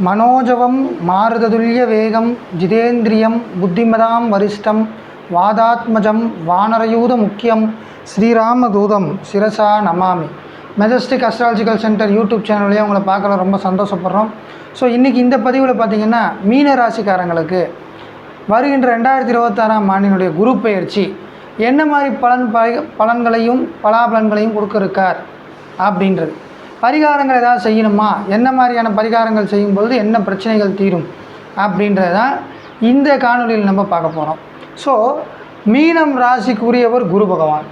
மனோஜவம் மாருததுல்ய வேகம் ஜிதேந்திரியம் புத்திமதாம் வரிஷ்டம் வாதாத்மஜம் வானரயூத முக்கியம் ஸ்ரீராமதூதம் சிரசா நமாமி. Majestic astrological centre YouTube சேனல்லையே உங்களை பார்க்கல ரொம்ப சந்தோஷப்படுறோம். ஸோ இன்றைக்கி இந்த பதிவில் பார்த்திங்கன்னா மீன ராசிக்காரங்களுக்கு வருகின்ற 2026ஆம் ஆண்டினுடைய குரு பெயர்ச்சி என்ன மாதிரி பலன்களையும் பலாபலன்களையும் கொடுக்க இருக்கார் அப்படின்றது. பரிகாரங்கள் ஏதாவது செய்யணுமா, என்ன மாதிரியான பரிகாரங்கள் செய்யும்பொழுது என்ன பிரச்சனைகள் தீரும் அப்படின்றது தான் இந்த காணொலியில் நம்ம பார்க்க போகிறோம். ஸோ மீனம் ராசிக்கு உரியவர் குரு பகவான்.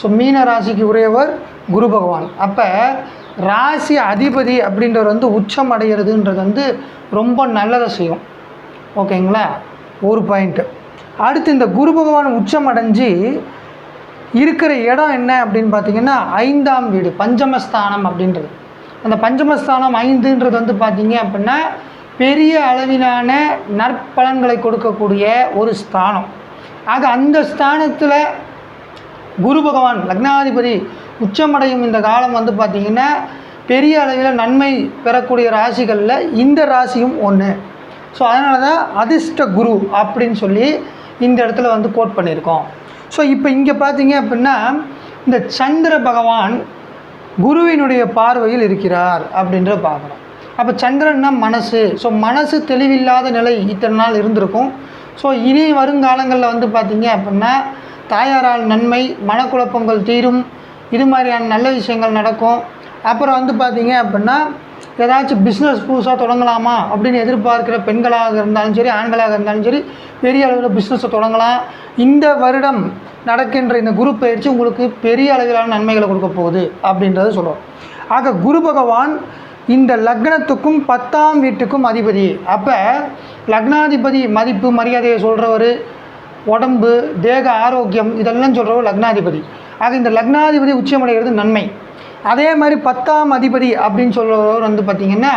ஸோ மீன ராசிக்கு உரியவர் குரு பகவான். அப்போ ராசி அதிபதி அப்படின்றவர் உச்சம் அடைகிறதுன்றது ரொம்ப நல்லதை செய்யும். ஓகேங்களா, ஒரு பாயிண்ட்டு. அடுத்து இந்த குரு பகவான் உச்சம் அடைஞ்சு இருக்கிற இடம் என்ன அப்படின்னு பார்த்திங்கன்னா 5ஆம் வீடு, பஞ்சமஸ்தானம் அப்படின்றது. அந்த பஞ்சமஸ்தானம் 5ன்றது பார்த்திங்க அப்படின்னா பெரிய அளவிலான நற்பலன்களை கொடுக்கக்கூடிய ஒரு ஸ்தானம். ஆக அந்த ஸ்தானத்தில் குரு பகவான் லக்னாதிபதி உச்சமடையும் இந்த காலம் பார்த்திங்கன்னா பெரிய அளவில் நன்மை பெறக்கூடிய ராசிகளில் இந்த ராசியும் ஒன்று. ஸோ அதனால தான் அதிர்ஷ்ட குரு அப்படின்னு சொல்லி இந்த இடத்துல கோட் பண்ணியிருக்கோம். ஸோ இப்போ இங்கே பார்த்தீங்க அப்படின்னா இந்த சந்திர பகவான் குருவினுடைய பார்வையில் இருக்கிறார் அப்படின்றத பார்க்கணும். அப்போ சந்திரன்னா மனசு. ஸோ மனசு தெளிவில்லாத நிலை இத்தனை நாள் இருந்திருக்கும். ஸோ இனி வருங்காலங்களில் பார்த்தீங்க அப்படின்னா தாயாரால் நன்மை, மனக்குழப்பங்கள் தீரும், இது மாதிரியான நல்ல விஷயங்கள் நடக்கும். அப்புறம் பார்த்தீங்க அப்படின்னா ஏதாச்சும் பிஸ்னஸ் புதுசாக தொடங்கலாமா அப்படின்னு எதிர்பார்க்கிற பெண்களாக இருந்தாலும் சரி, ஆண்களாக இருந்தாலும் சரி, பெரிய அளவில் பிஸ்னஸை தொடங்கலாம். இந்த வருடம் நடக்கின்ற இந்த குரு பயிற்சி உங்களுக்கு பெரிய அளவிலான நன்மைகளை கொடுக்க போகுது அப்படின்றத சொல்லுவோம். ஆக குரு பகவான் இந்த லக்னத்துக்கும் 10ஆம் வீட்டுக்கும் அதிபதி. அப்போ லக்னாதிபதி மதிப்பு மரியாதையை சொல்கிறவர், உடம்பு தேக ஆரோக்கியம் இதெல்லாம் சொல்கிறவர் லக்னாதிபதி. ஆக இந்த லக்னாதிபதி உச்சமடைகிறது நன்மை. அதே மாதிரி 10ஆம் அதிபதி அப்படின்னு சொல்கிறவர் பார்த்திங்கன்னா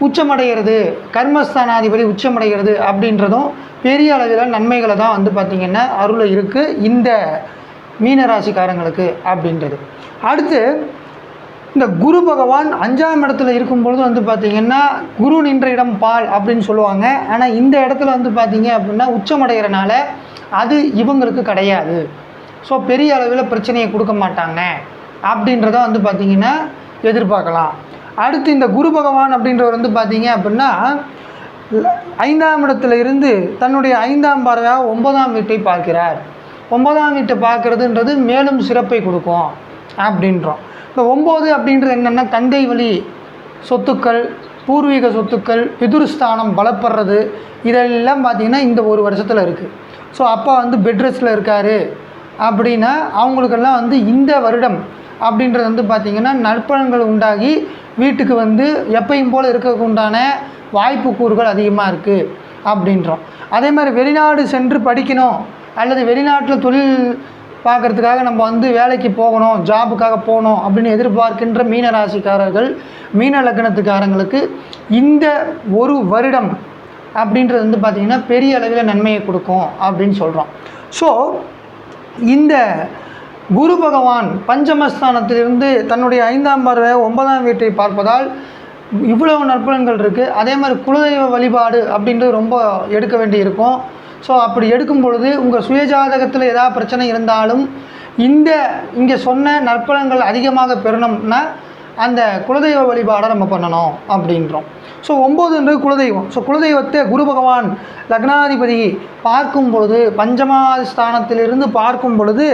உச்சமடைகிறது, கர்மஸ்தானாதிபதி உச்சமடைகிறது அப்படின்றதும் பெரிய அளவில் நன்மைகளை தான் பார்த்திங்கன்னா அருள் இருக்குது இந்த மீனராசிக்காரங்களுக்கு அப்படின்றது. அடுத்து இந்த குரு பகவான் 5ஆம் இடத்துல இருக்கும்பொழுது பார்த்திங்கன்னா குரு நின்ற இடம் பால் அப்படின்னு சொல்லுவாங்க. ஆனால் இந்த இடத்துல பார்த்திங்க அப்படின்னா உச்சமடைகிறனால அது இவங்களுக்கு கிடையாது. ஸோ பெரிய அளவில் பிரச்சனையை கொடுக்க மாட்டாங்க அப்படின்றத பார்த்திங்கன்னா எதிர்பார்க்கலாம். அடுத்து இந்த குரு பகவான் அப்படின்றவர் பார்த்திங்க அப்படின்னா 5ஆம் இடத்துல இருந்து தன்னுடைய 5ஆம் பார்வையாக 9ஆம் வீட்டை பார்க்கிறார். 9ஆம் வீட்டை பார்க்குறதுன்றது மேலும் சிறப்பை கொடுக்கும் அப்படின்றோம். இந்த 9 அப்படின்றது என்னென்னா தந்தை வழி சொத்துக்கள், பூர்வீக சொத்துக்கள், பிதுர்ஸ்தானம் பலப்படுறது இதெல்லாம் பார்த்திங்கன்னா இந்த ஒரு வருஷத்தில் இருக்குது. ஸோ அப்பா பெட் ரெஸ்ட்டில் இருக்கார் அப்படின்னா அவங்களுக்கெல்லாம் இந்த வருடம் அப்படின்றது பார்த்திங்கன்னா நற்பலன்கள் உண்டாகி வீட்டுக்கு எப்பையும் போல் இருக்கிறதுக்கு உண்டான வாய்ப்பு கூறுகள் அதிகமாக இருக்குது அப்படின்றோம். அதே மாதிரி வெளிநாடு சென்று படிக்கணும் அல்லது வெளிநாட்டில் தொழில் பார்க்குறதுக்காக நம்ம வேலைக்கு போகணும், ஜாபுக்காக போகணும் அப்படின்னு எதிர்பார்க்கின்ற மீனராசிக்காரர்கள், மீன லக்னத்துக்காரங்களுக்கு இந்த ஒரு வருடம் அப்படின்றது பார்த்திங்கன்னா பெரிய அளவில் நன்மையை கொடுக்கும் அப்படின்னு சொல்கிறோம். ஸோ இந்த குரு பகவான் பஞ்சமஸ்தானத்திலிருந்து தன்னுடைய 5ஆம் பார்வை 9ஆம் வீட்டை பார்ப்பதால் இவ்வளவு நற்பலன்கள் இருக்குது. அதே மாதிரி குலதெய்வ வழிபாடு அப்படின்றது ரொம்ப எடுக்க வேண்டி இருக்கும். ஸோ அப்படி எடுக்கும் பொழுது உங்கள் சுயஜாதகத்தில் ஏதாவது பிரச்சனை இருந்தாலும் இங்கே சொன்ன நற்பலன்கள் அதிகமாக பெறணும்னா அந்த குலதெய்வ வழிபாடை நம்ம பண்ணணும் அப்படின்றோம். ஸோ 9ன்றது குலதெய்வம். ஸோ குலதெய்வத்தை குரு பகவான் லக்னாதிபதி பார்க்கும் பொழுது பஞ்சமஸ்தானத்திலிருந்து பார்க்கும் பொழுது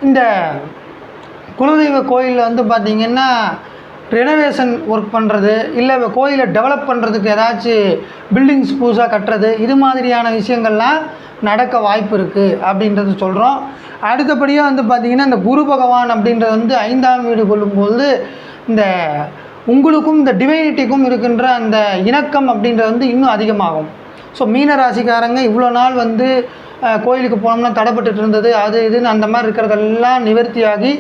இந்த குலதெய்வ கோயிலில் பார்த்திங்கன்னா ரெனோவேஷன் ஒர்க் பண்ணுறது, இல்லை கோயிலை டெவலப் பண்ணுறதுக்கு ஏதாச்சும் பில்டிங்ஸ் புதுசாக கட்டுறது, இது மாதிரியான விஷயங்கள்லாம் நடக்க வாய்ப்பு இருக்குது அப்படின்றது சொல்கிறோம். அடுத்தபடியாக பார்த்திங்கன்னா இந்த குரு பகவான் அப்படின்றது 5ஆம் வீடு கொள்ளும்போது இந்த உங்களுக்கும் இந்த டிவைனிட்டிக்கும் இருக்கின்ற அந்த இணக்கம் அப்படின்றது இன்னும் அதிகமாகும். ஸோ மீன ராசிக்காரங்க இவ்வளோ நாள் கோயிலுக்கு போனோம்னா தடைப்பட்டு இருந்தது, அது இதுன்னு அந்த மாதிரி இருக்கிறதெல்லாம் நிவர்த்தியாகி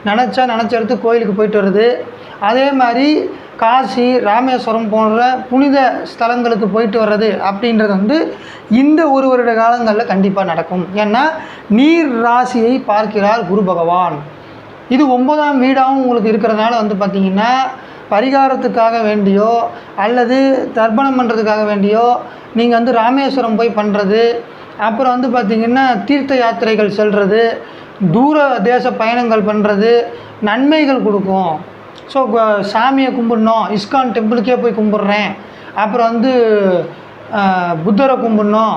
நினச்ச இடத்துக்கு கோயிலுக்கு போயிட்டு வருது. அதே மாதிரி காசி, ராமேஸ்வரம் போன்ற புனித ஸ்தலங்களுக்கு போயிட்டு வர்றது அப்படின்றது இந்த ஒரு வருட காலங்களில் கண்டிப்பாக நடக்கும். ஏன்னா நீர் ராசியை பார்க்கிறார் குரு பகவான். இது 9ஆம் வீடாகவும் உங்களுக்கு இருக்கிறதுனால பார்த்திங்கன்னா பரிகாரத்துக்காக வேண்டியோ அல்லது தர்ப்பணம் பண்ணுறதுக்காக வேண்டியோ நீங்கள் வந்து ராமேஸ்வரம் போய் பண்ணுறது, அப்புறம் வந்து பார்த்திங்கன்னா தீர்த்த யாத்திரைகள் செல்வது, தூர தேச பயணங்கள் பண்ணுறது நன்மைகள் கொடுக்கும். ஸோ சாமியை கும்பிடணும், இஸ்கான் டெம்பிளுக்கே போய் கும்பிட்றேன், அப்புறம் வந்து புத்தரை கும்பிடணும்,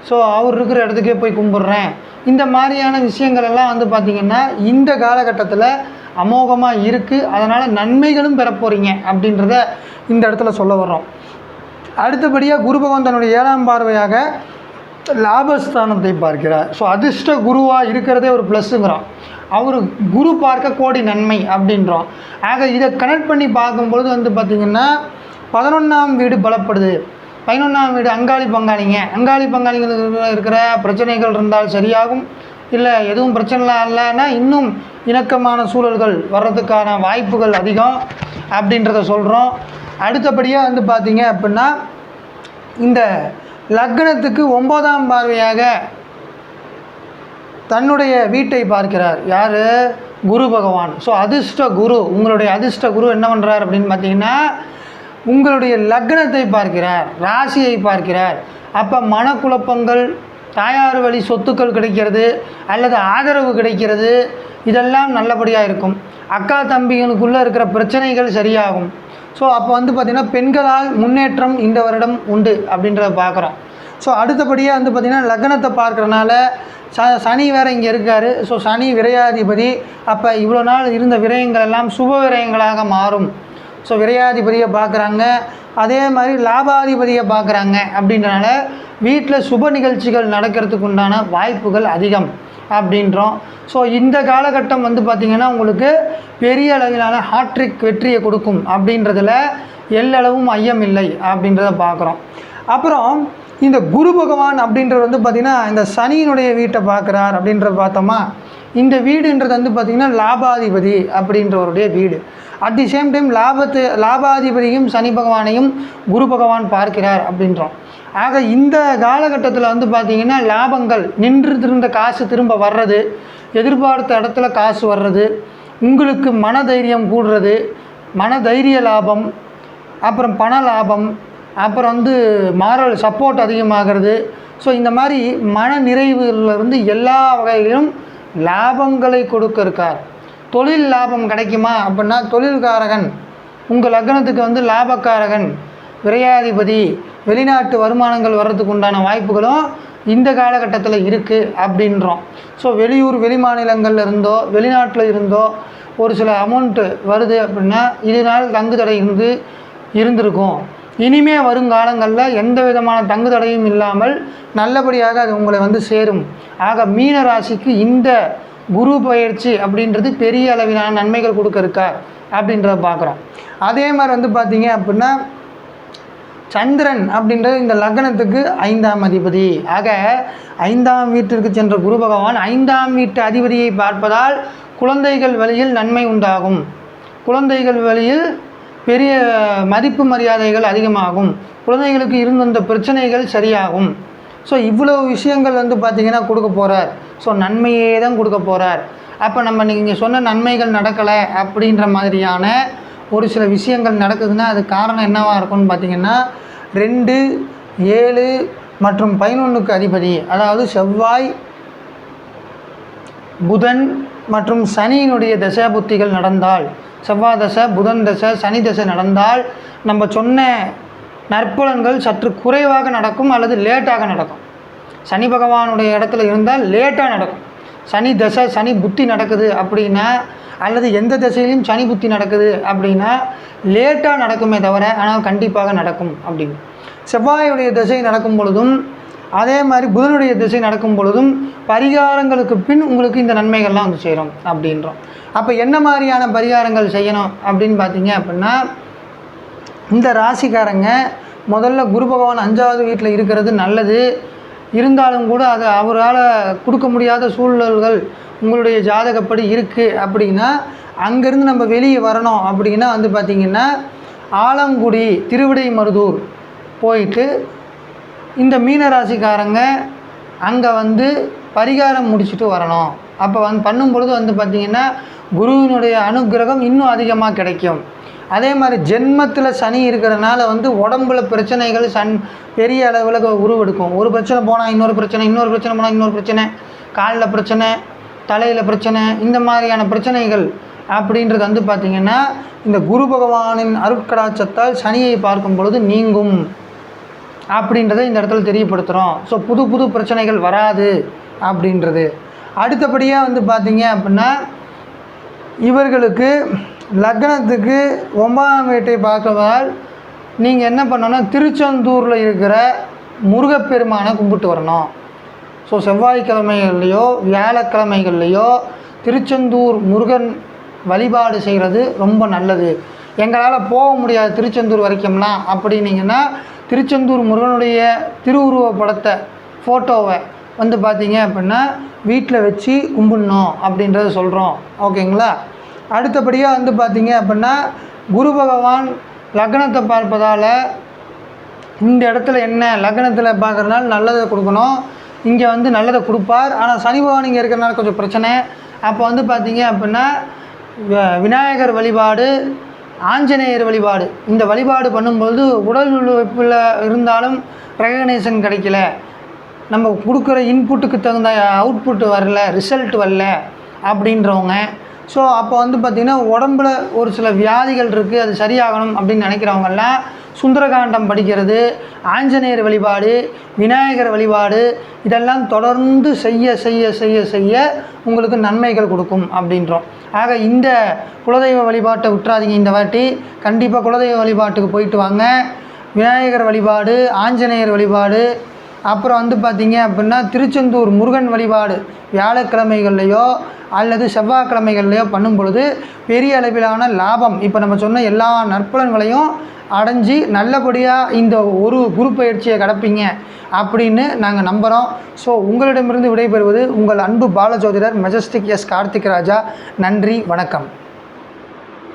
ஸோ அவர் இருக்கிற இடத்துக்கே போய் கும்பிட்றேன், இந்த மாதிரியான விஷயங்கள் எல்லாம் வந்து பார்த்திங்கன்னா இந்த காலகட்டத்தில் அமோகமாக இருக்குது. அதனால் நன்மைகளும் பெற போகிறீங்க அப்படின்றத இந்த இடத்துல சொல்ல வர்றோம். அடுத்தபடியாக குரு பகவான் தன்னுடைய 7ஆம் பார்வையாக லாபஸ்தானத்தை பார்க்கிறார். ஸோ அதிர்ஷ்ட குருவாக இருக்கிறதே ஒரு ப்ளஸ்ஸுங்கிறோம். அவர் குரு பார்க்க கோடி நன்மை அப்படின்றோம். ஆக இதை கனெக்ட் பண்ணி பார்க்கும்பொழுது வந்து பார்த்திங்கன்னா 11ஆம் வீடு பலப்படுது. 11ஆம் வீடு அங்காளி பங்காளிங்களுக்கு இருக்கிற பிரச்சனைகள் இருந்தால் சரியாகும். இல்லை எதுவும் பிரச்சனைலாம் இல்லைன்னா இன்னும் இணக்கமான சூழல்கள் வர்றதுக்கான வாய்ப்புகள் அதிகம் அப்படின்றத சொல்கிறோம். அடுத்தபடியாக வந்து பார்த்திங்க அப்படின்னா இந்த லக்னத்துக்கு 9ஆம் பார்வையாக தன்னுடைய வீட்டை பார்க்கிறார். யார்? குரு பகவான். ஸோ அதிர்ஷ்ட குரு, உங்களுடைய அதிர்ஷ்ட குரு என்ன பண்ணுறார் அப்படின்னு பார்த்தீங்கன்னா உங்களுடைய லக்னத்தை பார்க்கிறார், ராசியை பார்க்கிறார். அப்போ மனக்குழப்பங்கள், தாயார் வழி சொத்துக்கள் கிடைக்கிறது அல்லது ஆதரவு கிடைக்கிறது, இதெல்லாம் நல்லபடியாக இருக்கும். அக்கா தம்பிகளுக்குள்ளே இருக்கிற பிரச்சனைகள் சரியாகும். ஸோ அப்போ வந்து பார்த்திங்கன்னா பெண்களால் முன்னேற்றம் இந்த வருடம் உண்டு அப்படின்றத பார்க்குறோம். ஸோ அடுத்தபடியாக வந்து பார்த்திங்கன்னா லக்னத்தை பார்க்குறனால சனி வேறு இங்கே இருக்கார். ஸோ சனி விரையாதிபதி. அப்போ இவ்வளோ நாள் இருந்த விரயங்கள் எல்லாம் சுப விரயங்களாக மாறும். ஸோ விரையாதிபதியை பார்க்குறாங்க, அதே மாதிரி லாபாதிபதியை பார்க்குறாங்க. அப்படின்றனால வீட்டில் சுப நிகழ்ச்சிகள் நடக்கிறதுக்கு உண்டான வாய்ப்புகள் அதிகம் அப்படின்றோம். ஸோ இந்த காலகட்டம் வந்து பார்த்திங்கன்னா உங்களுக்கு பெரிய அளவிலான ஹாட்ரிக் வெற்றியை கொடுக்கும் அப்படின்றதில் எல்லளவும் ஐயம் இல்லை அப்படின்றத பார்க்குறோம். அப்புறம் இந்த குரு பகவான் அப்படின்றது வந்து பார்த்திங்கன்னா இந்த சனியினுடைய வீட்டை பார்க்குறார் அப்படின்றத பார்த்தோமா. இந்த வீடுன்றது வந்து பார்த்திங்கன்னா லாபாதிபதி அப்படின்றவருடைய வீடு. அட் தி சேம் டைம் லாபாதிபதியும் சனி பகவானையும் குரு பகவான் பார்க்கிறார் அப்படின்றோம். ஆக இந்த காலகட்டத்தில் வந்து பார்த்திங்கன்னா லாபங்கள், நின்றுருந்த காசு திரும்ப வர்றது, எதிர்பார்த்த இடத்துல காசு வர்றது, உங்களுக்கு மனதைரியம் கூடுறது, மனதைரிய லாபம், அப்புறம் பண லாபம், அப்புறம் வந்து மாரல் சப்போர்ட் அதிகமாகிறது. ஸோ இந்த மாதிரி மன நிறைவுலேருந்து எல்லா வகையிலும் லாபங்களை கொடுக்க இருக்கார். தொழில் லாபம் கிடைக்குமா அப்படின்னா தொழில்காரகன் உங்கள் லக்னத்துக்கு வந்து லாபக்காரகன் விரையாதிபதி, வெளிநாட்டு வருமானங்கள் வர்றதுக்கு உண்டான வாய்ப்புகளும் இந்த காலகட்டத்தில் இருக்குது அப்படின்றோம். ஸோ வெளியூர் வெளி மாநிலங்களில் இருந்தோ வெளிநாட்டில் இருந்தோ ஒரு சில அமௌண்ட்டு வருது அப்படின்னா இதனால் தங்கு தடை இருந்திருக்கும். இனிமே வருங்காலங்களில் எந்த விதமான தங்கு தடையும் இல்லாமல் நல்லபடியாக அது உங்களை வந்து சேரும். ஆக மீன ராசிக்கு இந்த குரு பயிற்சி அப்படின்றது பெரிய அளவிலான நன்மைகள் கொடுக்க இருக்கார் அப்படின்றத பார்க்குறோம். அதே மாதிரி வந்து பார்த்திங்க அப்படின்னா சந்திரன் அப்படின்றது இந்த லக்னத்துக்கு 5ஆம் அதிபதி. ஆக 5ஆம் வீட்டிற்கு சென்ற குரு பகவான் 5ஆம் வீட்டு அதிபதியை பார்ப்பதால் குழந்தைகள் வழியில் நன்மை உண்டாகும். குழந்தைகள் வழியில் பெரிய மதிப்பு மரியாதைகள் அதிகமாகும். குழந்தைகளுக்கு இருந்த அந்த பிரச்சனைகள் சரியாகும். ஸோ இவ்வளோ விஷயங்கள் வந்து பார்த்திங்கன்னா கொடுக்க போகிறார். ஸோ நன்மையே தான் கொடுக்க போகிறார். அப்போ நம்ம நீங்கள் சொன்ன நன்மைகள் நடக்கலை அப்படின்ற மாதிரியான ஒரு சில விஷயங்கள் நடக்குதுன்னா அது காரணம் என்னவாக இருக்கும்னு பார்த்திங்கன்னா 2, 7 மற்றும் 11க்கு அதிபதி, அதாவது செவ்வாய், புதன் மற்றும் சனியினுடைய தசை புத்திகள் நடந்தால், செவ்வாய் தசை, புதன் தசை, சனி தசை நடந்தால் நம்ம சொன்ன நற்பலன்கள் சற்று குறைவாக நடக்கும் அல்லது லேட்டாக நடக்கும். சனி பகவானுடைய இடத்துல இருந்தால் லேட்டாக நடக்கும். சனி தசை, சனி புத்தி நடக்குது அப்படின்னா, அல்லது எந்த திசையிலையும் சனி புத்தி நடக்குது அப்படின்னா லேட்டாக நடக்குமே தவிர ஆனால் கண்டிப்பாக நடக்கும் அப்படின்னு. செவ்வாயுடைய திசை நடக்கும் பொழுதும் அதே மாதிரி புதனுடைய திசை நடக்கும் பொழுதும் பரிகாரங்களுக்கு பின் உங்களுக்கு இந்த நன்மைகள்லாம் வந்து சேரும் அப்படின்றோம். அப்போ என்ன மாதிரியான பரிகாரங்கள் செய்யணும் அப்படின்னு பார்த்தீங்க அப்படின்னா, இந்த ராசிக்காரங்க முதல்ல குரு பகவான் 5வது வீட்டில் இருக்கிறது நல்லது. இருந்தாலும் கூட அது அவரால் கொடுக்க முடியாத சூழல்கள் உங்களுடைய ஜாதகப்படி இருக்குது அப்படின்னா அங்கேருந்து நம்ம வெளியே வரணும் அப்படின்னா வந்து பார்த்திங்கன்னா ஆலங்குடி, திருவிடைமருதூர் போயிட்டு இந்த மீனராசிக்காரங்க அங்கே வந்து பரிகாரம் முடிச்சுட்டு வரணும். அப்போ பண்ணும்பொழுது வந்து பார்த்திங்கன்னா குருவினுடைய அனுக்கிரகம் இன்னும் அதிகமாக கிடைக்கும். அதே மாதிரி ஜென்மத்தில் சனி இருக்கிறதுனால வந்து உடம்புல பிரச்சனைகள் பெரிய அளவில் உருவெடுக்கும். ஒரு பிரச்சனை போனால் இன்னொரு பிரச்சனை போனால் இன்னொரு பிரச்சனை, காலில் பிரச்சனை, தலையில் பிரச்சனை, இந்த மாதிரியான பிரச்சனைகள் அப்படின்றது வந்து பார்த்திங்கன்னா இந்த குரு பகவானின் அருட்கடாட்சத்தால் சனியை பார்க்கும் பொழுது நீங்கும் அப்படின்றத இந்த இடத்துல தெரியப்படுத்துகிறோம். ஸோ புது புது பிரச்சனைகள் வராது அப்படின்றது. அடுத்தபடியாக வந்து பார்த்திங்க அப்படின்னா இவர்களுக்கு லக்னத்துக்கு 9ஆம் வீட்டை பார்க்கறதால் நீங்கள் என்ன பண்ணணும்னா திருச்செந்தூரில் இருக்கிற முருகப்பெருமானை கும்பிட்டு வரணும். ஸோ செவ்வாய்க்கிழமைகள்லையோ வியாழக்கிழமைகள்லையோ திருச்செந்தூர் முருகன் வழிபாடு செய்கிறது ரொம்ப நல்லது. எங்களால் போக முடியாது திருச்செந்தூர் வரைக்கும்லாம் அப்படின்னீங்கன்னா திருச்செந்தூர் முருகனுடைய திருவுருவ படத்தை ஃபோட்டோவை வந்து பார்த்தீங்க அப்படின்னா வீட்டில் வச்சு கும்பிடணும் அப்படின்றத சொல்கிறோம். ஓகேங்களா? அடுத்தபடியாக வந்து பார்த்தீங்க அப்படின்னா குரு பகவான் லக்னத்தை பார்ப்பதால் இந்த இடத்துல என்ன லக்னத்தில் பார்க்குறதுனால நல்லதை கொடுக்கணும், இங்கே வந்து நல்லதை கொடுப்பார். ஆனால் சனி பகவான் இங்கே இருக்கிறனால கொஞ்சம் பிரச்சனை. அப்போ வந்து பார்த்தீங்க அப்படின்னா விநாயகர் வழிபாடு, ஆஞ்சநேயர் வழிபாடு, இந்த வழிபாடு பண்ணும்போது உடல் உழைப்பில் இருந்தாலும் ரெகக்னேஷன் கிடைக்கல, நம்ம கொடுக்குற இன்புட்டுக்கு தகுந்த அவுட்புட்டு வரல, ரிசல்ட் வரல அப்படின்றவங்க, ஸோ அப்போ வந்து பார்த்திங்கன்னா உடம்பில் ஒரு சில வியாதிகள் இருக்குது, அது சரியாகணும் அப்படின்னு நினைக்கிறவங்கெல்லாம் சுந்தரகாண்டம் படிக்கிறது, ஆஞ்சநேயர் வழிபாடு, விநாயகர் வழிபாடு இதெல்லாம் தொடர்ந்து செய்ய செய்ய செய்ய செய்ய உங்களுக்கு நன்மைகள் கொடுக்கும் அப்படின்றோம். ஆக இந்த குலதெய்வ வழிபாட்டை விட்டுறாதீங்க. இந்த வாட்டி கண்டிப்பாக குலதெய்வ வழிபாட்டுக்கு போயிட்டு வாங்க. விநாயகர் வழிபாடு, ஆஞ்சநேயர் வழிபாடு, அப்புறம் வந்து பார்த்திங்க அப்படின்னா திருச்செந்தூர் முருகன் வழிபாடு வியாழக்கிழமைகள்லையோ அல்லது செவ்வாய்க்கிழமைகள்லையோ பண்ணும் பொழுது பெரிய அளவிலான லாபம், இப்போ நம்ம சொன்ன எல்லா நற்பலன்களையும் அடைஞ்சி நல்லபடியாக இந்த ஒரு குரு பயிற்சியை கடப்பீங்க அப்படின்னு நாங்கள் நம்புகிறோம். ஸோ உங்களிடமிருந்து விடைபெறுவது உங்கள் அன்பு பாலஜோதிடர் மெஜஸ்டிக் எஸ் கார்த்திக் ராஜா. நன்றி, வணக்கம்.